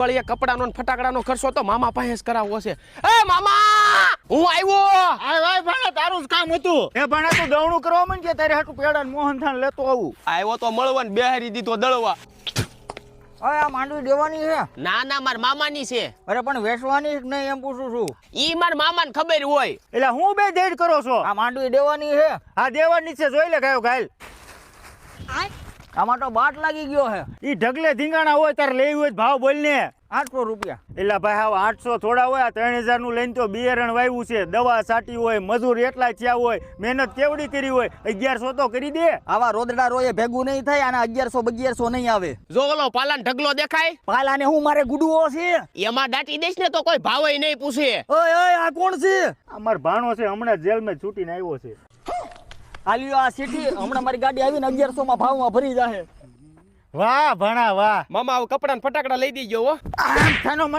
પણ એ કપડાનો ને ફટાકડાનો ખર્ચો તો મામા પાસે જ કરાવવો છે. એ મામા હું આવ્યો. આય ભાણા તારું જ કામ હતું. એ ભાણા તું દવણું કરવા માંડ કે તારે હાટુ પેડા ને મોહનથાળ લેતો આવું. આવ્યો તો મળવા ને બેહારી દીધો દળવા. આ માંડવી દેવાની છે? ના ના માર મામાની છે. અરે પણ વેચવાની છે કે નહીં એમ પૂછું છું. ઈ માર મામાને ખબર હોય. એટલે હું બે દેડ કરો છો? આ માંડવી દેવાની છે? હા દેવાની છે, જોઈ લે ગાયો ગાયલ. આમાં તો બાટ લાગી ગયો છે. ઈ ઢગલે ધીંગાણા હોય તારે લેવી હોય ભાવ બોલ ને. 800 રૂપિયા. એટલે ભાઈ હવે 800 થોડા હોય. 3000 નું લઈને તો બિયારણ વાવ્યું છે, દવા છાટી હોય, મજૂર એટલા થયા હોય, મહેનત કેવડી કરી હોય. 1100 તો કરી દે. આવા રોદડા રોયે ભેગું નહીં થાય અને 1100 નહીં આવે. જો ઓલો પાલાન ઢગલો દેખાય, પાલાને હું મારે ગુડવો છે? એમાં દાટી દઈશ ને તો કોઈ ભાવે નહીં પૂછે. ઓય ઓય આ કોણ છે? અમાર ભાણો છે, હમણાં જેલમાં છૂટીને આવ્યો છે. આલ્યો આ સીટી હમણાં મારી ગાડી આવીને 1100 માં ભાવમાં ભરી જાહે. વાહ ભાણા વાહ. મામા હવે કપડા ને ફટાકડા લઈ દેજો હો. આમ થાનો મનો